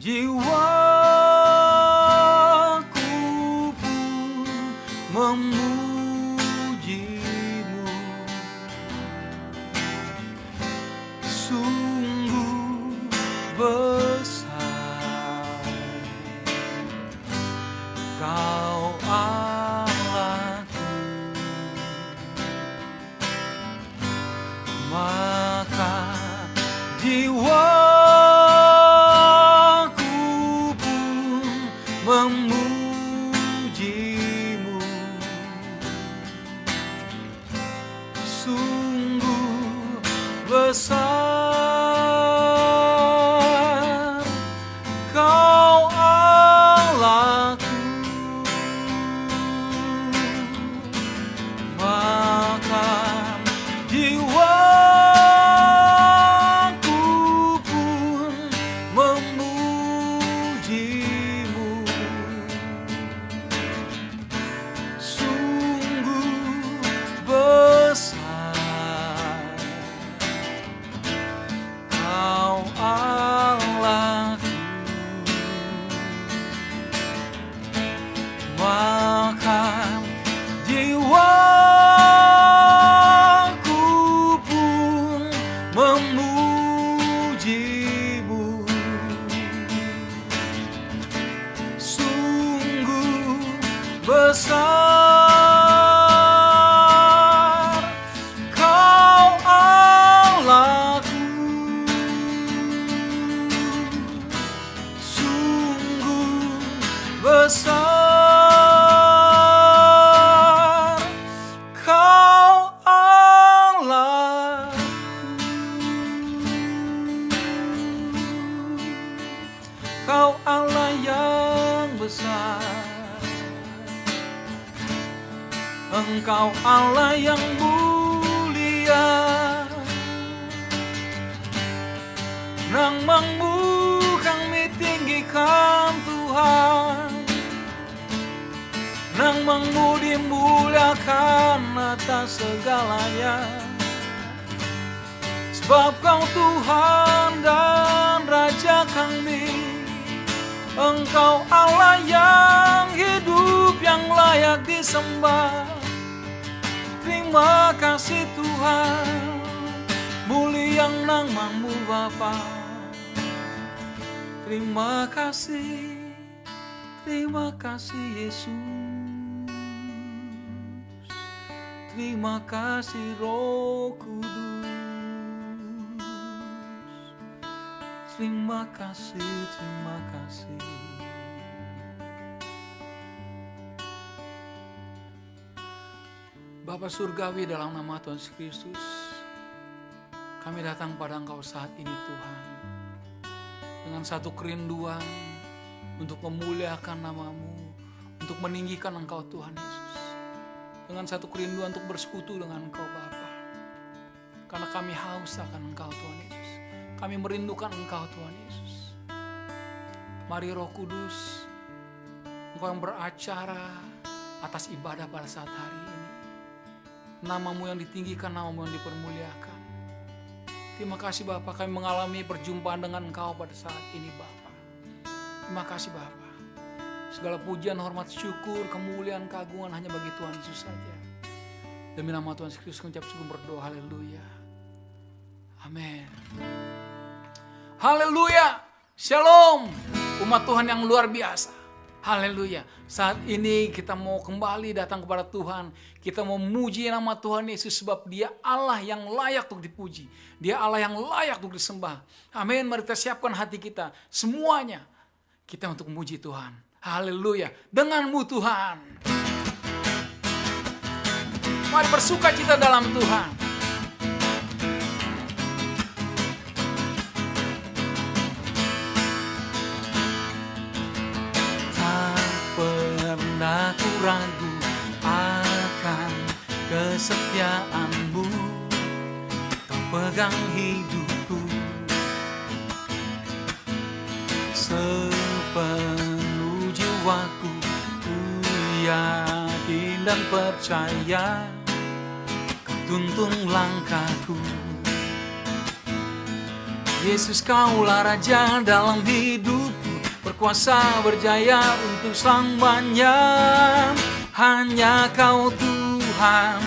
Jiwaku pun memujimu, sungguh besar Kau Allahku, maka jiwaku pun memujimu, sungguh besar Kau Allahku, maka jiwaku pun memujimu, sungguh besar Kau Allahku, maka jiwaku pun memujimu, sungguh besar Kau Allahku, sungguh besar Kau Allahku. Kau Allah yang besar, Engkau Allah yang mulia, nang mangmu kami tinggikan Tuhan, nang mangmu dimuliakan atas segalanya, sebab Kau Tuhan dan Raja kami. Engkau Allah yang hidup, yang layak disembah. Terima kasih Tuhan, mulia namamu Bapa. Terima kasih Yesus. Terima kasih Roh Kudus. Terima kasih, terima kasih. Bapa Surgawi, dalam nama Tuhan Yesus Kristus, kami datang pada Engkau saat ini Tuhan, dengan satu kerinduan untuk memuliakan nama-Mu, untuk meninggikan Engkau Tuhan Yesus, dengan satu kerinduan untuk bersekutu dengan Engkau Bapa, karena kami haus akan Engkau Tuhan Yesus. Kami merindukan Engkau Tuhan Yesus. Mari Roh Kudus, Engkau yang beracara atas ibadah pada saat hari ini. Nama-Mu yang ditinggikan, nama-Mu yang dipermuliakan. Terima kasih Bapa, kami mengalami perjumpaan dengan Engkau pada saat ini Bapa. Terima kasih Bapa. Segala pujian, hormat, syukur, kemuliaan, keagungan hanya bagi Tuhan Yesus saja. Demi nama Tuhan Yesus Kristus mengucap syukur berdoa, haleluya. Amin. Haleluya. Shalom. Umat Tuhan yang luar biasa. Haleluya. Saat ini kita mau kembali datang kepada Tuhan. Kita mau memuji nama Tuhan Yesus sebab Dia Allah yang layak untuk dipuji. Dia Allah yang layak untuk disembah. Amin. Mari kita siapkan hati kita semuanya. Kita untuk memuji Tuhan. Haleluya. Denganmu Tuhan. Mari bersuka cita dalam Tuhan. Aku ragu akan kesetiaan-Mu, Kau pegang hidupku sepenuh jiwaku. Ku yakin dan percaya Kau tuntun langkahku. Yesus, Kaulah Raja dalam hidupku. berkuasa berjaya untuk selamanya. Hanya Kau Tuhan,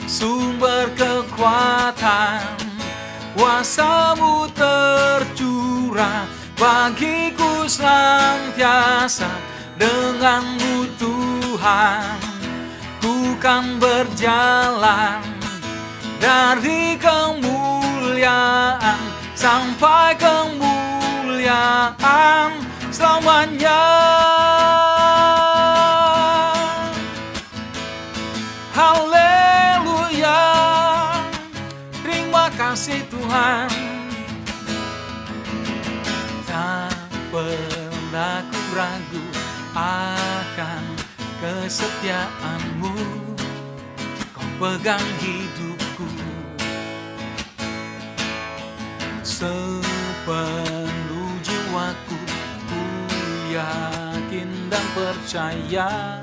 sumber kekuatan, kuasa-Mu tercurah bagiku senantiasa. Dengan-Mu Tuhan, ku kan berjalan dari kemuliaan sampai kemuliaan selamanya. Haleluya, terima kasih Tuhan. Tak pernah ku ragu akan kesetiaan-Mu, Kau pegang hidupku. Sepenuh jiwaku ku yakin dan percaya,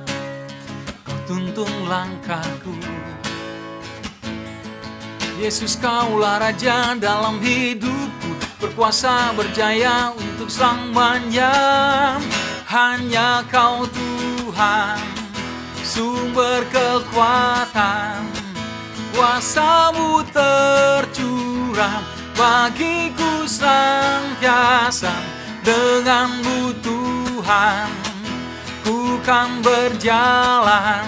Kau tuntun langkahku. Yesus, Kaulah Raja dalam hidupku, berkuasa berjaya untuk selamanya. Hanya Kau Tuhan, sumber kekuatan, kuasa-Mu tercurah bagiku senantiasa. Dengan-Mu Tuhan, ku kan berjalan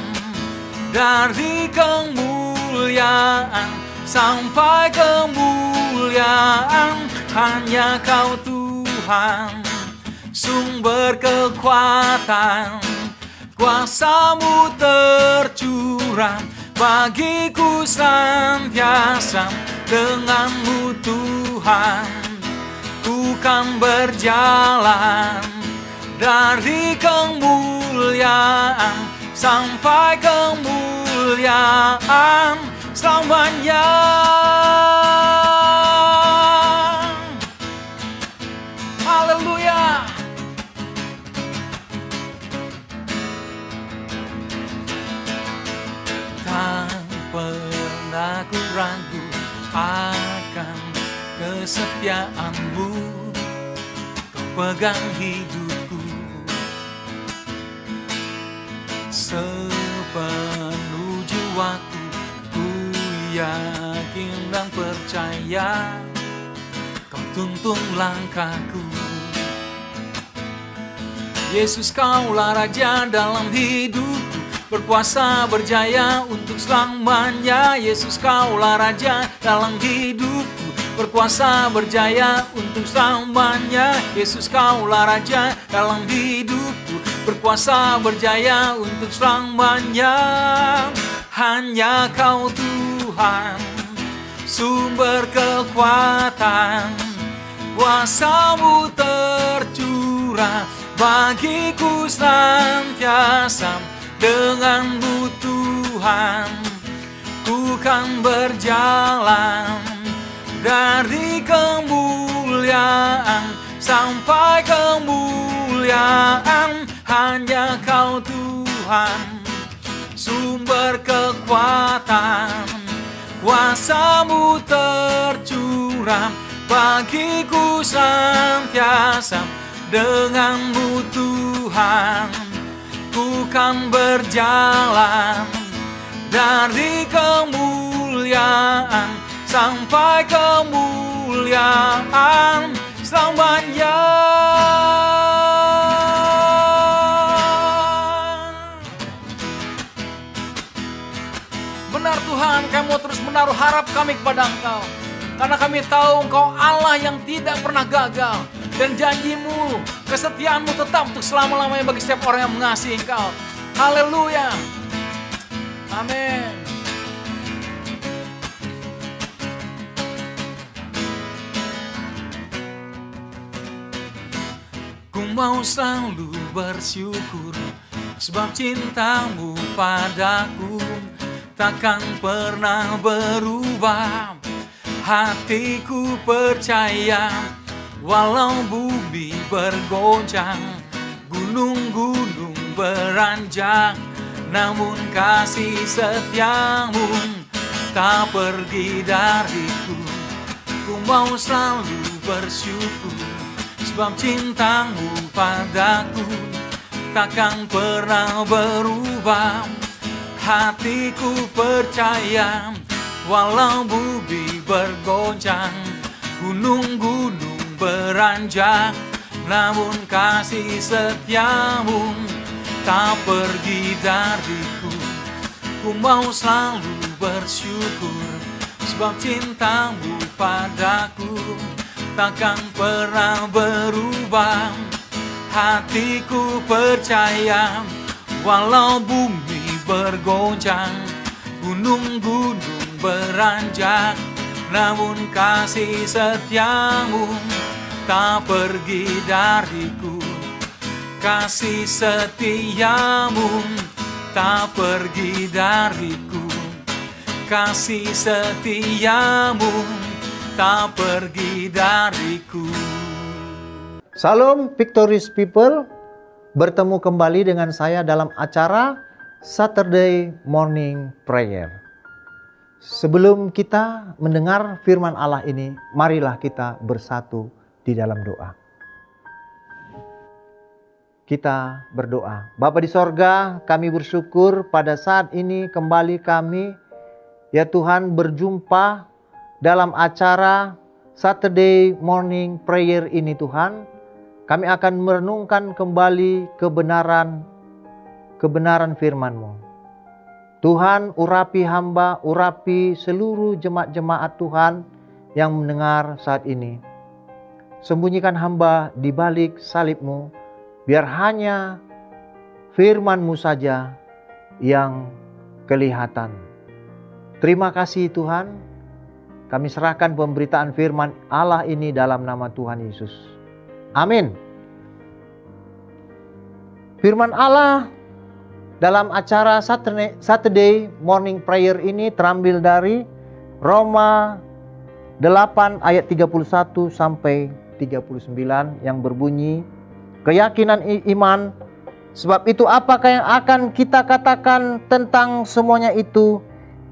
dari kemuliaan sampai kemuliaan. Hanya Kau Tuhan, sumber kekuatan, kuasa-Mu tercurah bagiku senantiasa. Dengan-Mu Tuhan, ku kan berjalan dari kemuliaan sampai kemuliaan selamanya. Haleluya. Tak pernah ku ragu akan kesetiaan-Mu, Kau pegang hidupku. Sepenuh jiwaku ku yakin dan percaya, Kau tuntun langkahku. Yesus, Kaulah Raja dalam hidupku, berkuasa berjaya untuk selamanya. Yesus, Kaulah Raja dalam hidupku, berkuasa berjaya untuk selamanya. Yesus, Kaulah Raja dalam hidupku, berkuasa berjaya untuk selamanya. Hanya Kau Tuhan, sumber kekuatan, kuasa-Mu tercurah bagiku senantiasa. Dengan-Mu Tuhan, ku kan berjalan dari kemuliaan sampai kemuliaan. Hanya Kau Tuhan, sumber kekuatan, kuasa-Mu tercurah bagiku senantiasa. Dengan-Mu Tuhan, ku kan berjalan dari kemuliaan sampai kemuliaan selamanya. Benar Tuhan, Kami mau terus menaruh harap kami kepada Engkau, karena kami tahu Engkau Allah yang tidak pernah gagal. Dan janji-Mu, kesetiaan-Mu tetap untuk selama-lamanya bagi setiap orang yang mengasihi Engkau. Haleluya. Amin. Ku mau selalu bersyukur, sebab cinta-Mu padaku takkan pernah berubah. Hatiku percaya, walau bumi bergoncang, gunung-gunung beranjak, namun kasih setia-Mu tak pergi dariku. Ku mau selalu bersyukur, Sebab cintamu padaku takkan pernah berubah. Hatiku percaya, walau bumi bergoncang, gunung-gunung beranjak, namun kasih setiamu tak pergi dariku. Ku mau selalu bersyukur, sebab cintamu padaku takkan pernah berubah. Hatiku percaya, walau bumi bergoncang, gunung-gunung beranjak, namun kasih setiamu tak pergi dariku. Kasih setiamu tak pergi dariku. Kasih setiamu tak pergi dariku. Salam Victorious People, bertemu kembali dengan saya dalam acara Saturday Morning Prayer. Sebelum kita mendengar firman Allah ini, marilah kita bersatu di dalam doa. Kita berdoa. Bapa di sorga, kami bersyukur pada saat ini kembali kami, ya Tuhan, berjumpa dalam acara Saturday Morning Prayer ini Tuhan. Kami akan merenungkan kembali kebenaran firman-Mu. Tuhan, urapi hamba, urapi seluruh jemaat-jemaat Tuhan yang mendengar saat ini. Sembunyikan hamba di balik salib-Mu, biar hanya firman-Mu saja yang kelihatan. Terima kasih Tuhan, kami serahkan pemberitaan firman Allah ini dalam nama Tuhan Yesus. Amin. Firman Allah dalam acara Saturday Morning Prayer ini terambil dari Roma 8 ayat 31 sampai 39 yang berbunyi, keyakinan iman, sebab itu apakah yang akan kita katakan tentang semuanya itu?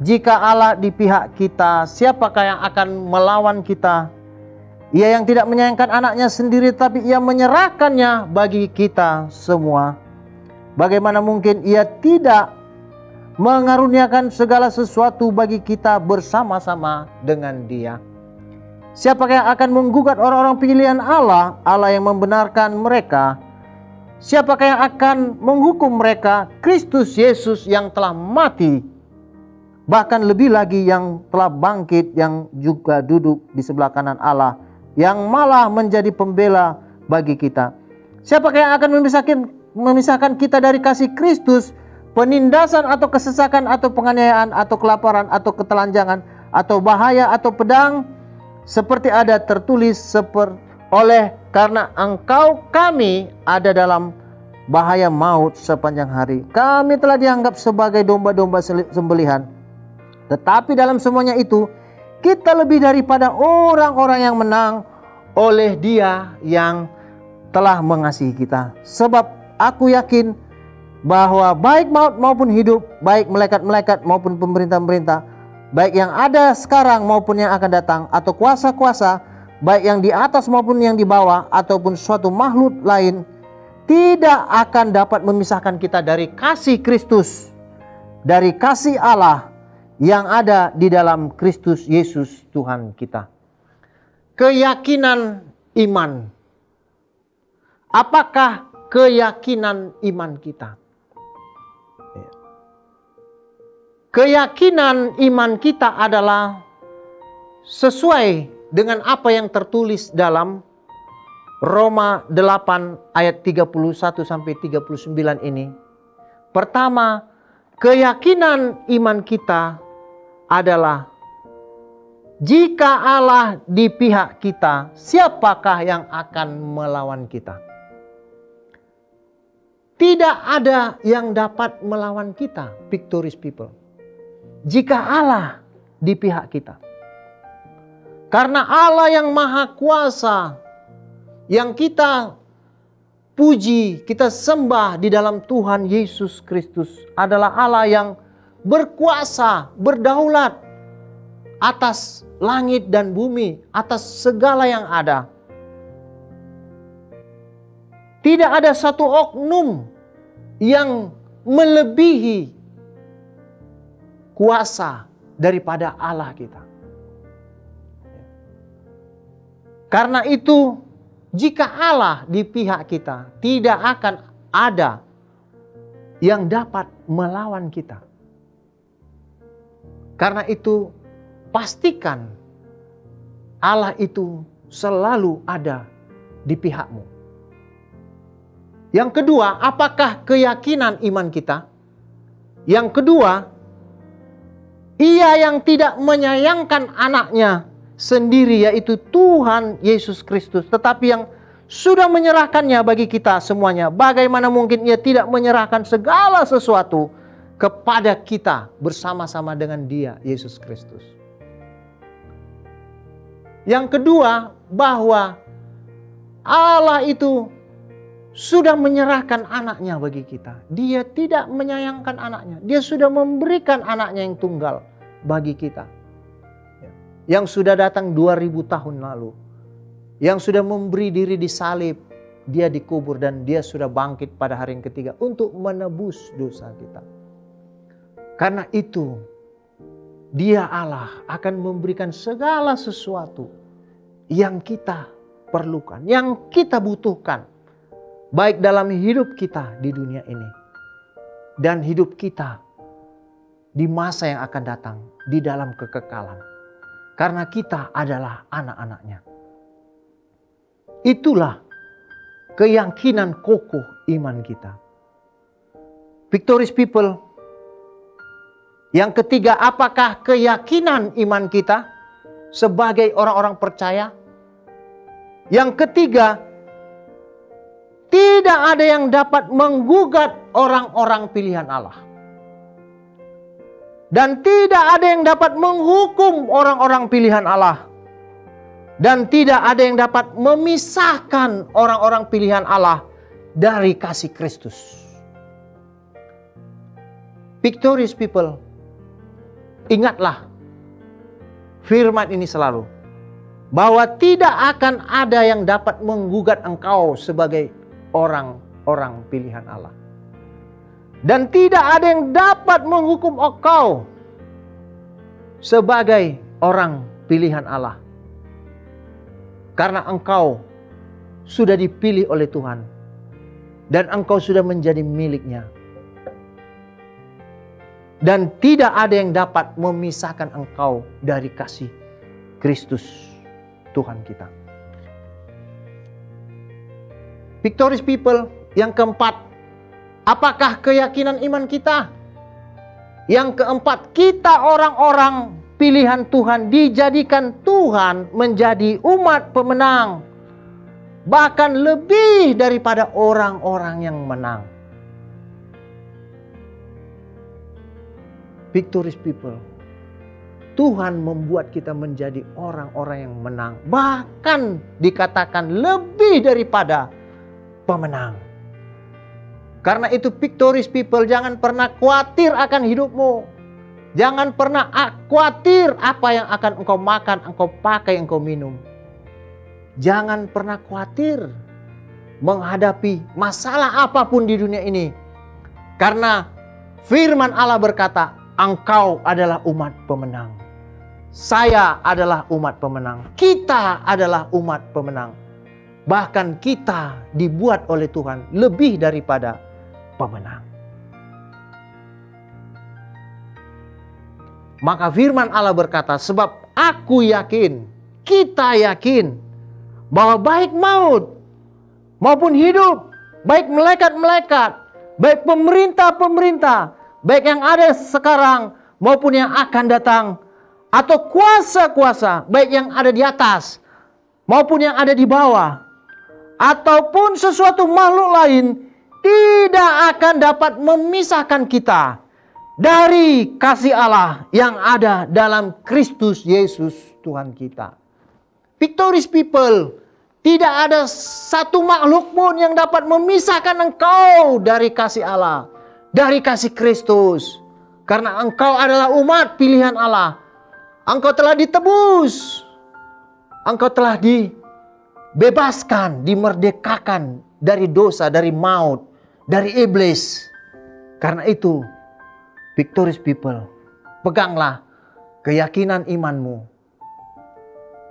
Jika Allah di pihak kita, siapakah yang akan melawan kita? Ia yang tidak menyayangkan anaknya sendiri, tapi ia menyerahkannya bagi kita semua. Bagaimana mungkin ia tidak mengaruniakan segala sesuatu bagi kita bersama-sama dengan Dia? Siapakah yang akan menggugat orang-orang pilihan Allah, Allah yang membenarkan mereka? Siapakah yang akan menghukum mereka? Kristus Yesus yang telah mati, bahkan lebih lagi yang telah bangkit, yang juga duduk di sebelah kanan Allah, yang malah menjadi pembela bagi kita. Siapakah yang akan memisahkan kita dari kasih Kristus? Penindasan atau kesesakan atau penganiayaan atau kelaparan atau ketelanjangan atau bahaya atau pedang? Seperti ada tertulis, oleh karena engkau kami ada dalam bahaya maut sepanjang hari. Kami telah dianggap sebagai domba-domba sembelihan. Tetapi dalam semuanya itu, kita lebih daripada orang-orang yang menang oleh Dia yang telah mengasihi kita. Sebab aku yakin bahwa baik maut maupun hidup, baik malaikat-malaikat maupun pemerintah-pemerintah, baik yang ada sekarang maupun yang akan datang, atau kuasa-kuasa, baik yang di atas maupun yang di bawah, ataupun suatu makhluk lain, tidak akan dapat memisahkan kita dari kasih Kristus, dari kasih Allah yang ada di dalam Kristus Yesus Tuhan kita. Keyakinan iman. Apakah keyakinan iman kita? Keyakinan iman kita adalah sesuai dengan apa yang tertulis dalam Roma 8 ayat 31 sampai 39 ini. Pertama, keyakinan iman kita adalah jika Allah di pihak kita, siapakah yang akan melawan kita? Tidak ada yang dapat melawan kita, Victorious People, jika Allah di pihak kita. Karena Allah yang maha kuasa, yang kita puji, kita sembah di dalam Tuhan Yesus Kristus, adalah Allah yang berkuasa, berdaulat atas langit dan bumi, atas segala yang ada. Tidak ada satu oknum yang melebihi kuasa daripada Allah kita. Karena itu, jika Allah di pihak kita, tidak akan ada yang dapat melawan kita. Karena itu, pastikan Allah itu selalu ada di pihakmu. Yang kedua, apakah keyakinan iman kita? Yang kedua, Ia yang tidak menyayangkan anaknya sendiri, yaitu Tuhan Yesus Kristus, tetapi yang sudah menyerahkannya bagi kita semuanya. Bagaimana mungkin Ia tidak menyerahkan segala sesuatu kepada kita bersama-sama dengan Dia, Yesus Kristus. Yang kedua, bahwa Allah itu sudah menyerahkan anaknya bagi kita. Dia tidak menyayangkan anaknya. Dia sudah memberikan anaknya yang tunggal bagi kita. Yang sudah datang 2000 tahun lalu. Yang sudah memberi diri disalib. Dia dikubur dan dia sudah bangkit pada hari yang ketiga untuk menebus dosa kita. Karena itu, Dia Allah akan memberikan segala sesuatu yang kita perlukan, yang kita butuhkan, baik dalam hidup kita di dunia ini dan hidup kita di masa yang akan datang di dalam kekekalan. Karena kita adalah anak-anaknya. Itulah keyakinan kokoh iman kita. Victorious people. Yang ketiga, apakah keyakinan iman kita sebagai orang-orang percaya? Yang ketiga, tidak ada yang dapat menggugat orang-orang pilihan Allah. Dan tidak ada yang dapat menghukum orang-orang pilihan Allah. Dan tidak ada yang dapat memisahkan orang-orang pilihan Allah dari kasih Kristus. Victorious people, ingatlah firman ini selalu. Bahwa tidak akan ada yang dapat menggugat engkau sebagai orang-orang pilihan Allah. Dan tidak ada yang dapat menghukum engkau sebagai orang pilihan Allah. Karena engkau sudah dipilih oleh Tuhan. Dan engkau sudah menjadi miliknya. Dan tidak ada yang dapat memisahkan engkau dari kasih Kristus Tuhan kita. Victorious people, yang keempat, apakah keyakinan iman kita? Yang keempat, kita orang-orang pilihan Tuhan dijadikan Tuhan menjadi umat pemenang. Bahkan lebih daripada orang-orang yang menang. Victorious people, Tuhan membuat kita menjadi orang-orang yang menang. Bahkan dikatakan lebih daripada pemenang. Karena itu victorious people, jangan pernah khawatir akan hidupmu. Jangan pernah khawatir apa yang akan engkau makan, engkau pakai, engkau minum. Jangan pernah khawatir menghadapi masalah apapun di dunia ini. Karena firman Allah berkata, engkau adalah umat pemenang. Saya adalah umat pemenang. Kita adalah umat pemenang. Bahkan kita dibuat oleh Tuhan lebih daripada pemenang. Maka firman Allah berkata, sebab aku yakin, kita yakin, bahwa baik maut maupun hidup, baik malaikat-malaikat, baik pemerintah-pemerintah, baik yang ada sekarang maupun yang akan datang, atau kuasa-kuasa, baik yang ada di atas maupun yang ada di bawah, ataupun sesuatu makhluk lain, tidak akan dapat memisahkan kita dari kasih Allah yang ada dalam Kristus Yesus Tuhan kita. Victorious people, tidak ada satu makhluk pun yang dapat memisahkan engkau dari kasih Allah, dari kasih Kristus. Karena engkau adalah umat pilihan Allah. Engkau telah ditebus. Engkau telah dibebaskan, dimerdekakan dari dosa, dari maut, dari iblis. Karena itu, victorious people, peganglah keyakinan imanmu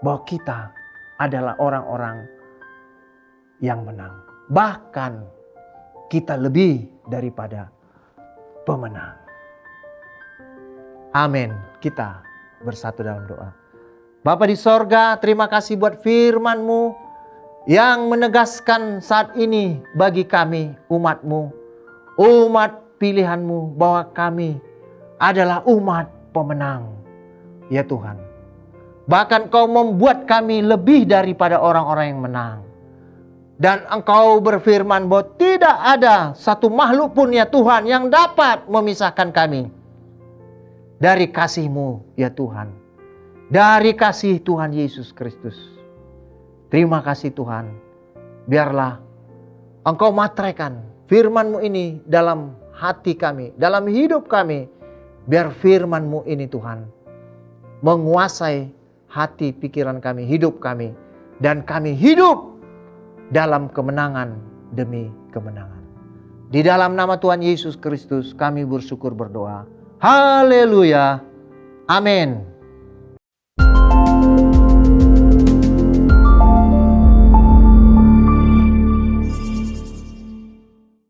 bahwa kita adalah orang-orang yang menang. Bahkan kita lebih daripada pemenang. Amin. Kita bersatu dalam doa. Bapa di sorga, terima kasih buat firman-Mu yang menegaskan saat ini bagi kami, umat-Mu, umat pilihan-Mu, bahwa kami adalah umat pemenang. Ya Tuhan, bahkan Kau membuat kami lebih daripada orang-orang yang menang. Dan Engkau berfirman bahwa tidak ada satu makhluk pun ya Tuhan yang dapat memisahkan kami dari kasih-Mu ya Tuhan. Dari kasih Tuhan Yesus Kristus. Terima kasih Tuhan. Biarlah Engkau materaikan firman-Mu ini dalam hati kami, dalam hidup kami. Biar firman-Mu ini Tuhan menguasai hati, pikiran kami, hidup kami. Dan kami hidup dalam kemenangan demi kemenangan. Di dalam nama Tuhan Yesus Kristus kami bersyukur berdoa. Haleluya. Amin.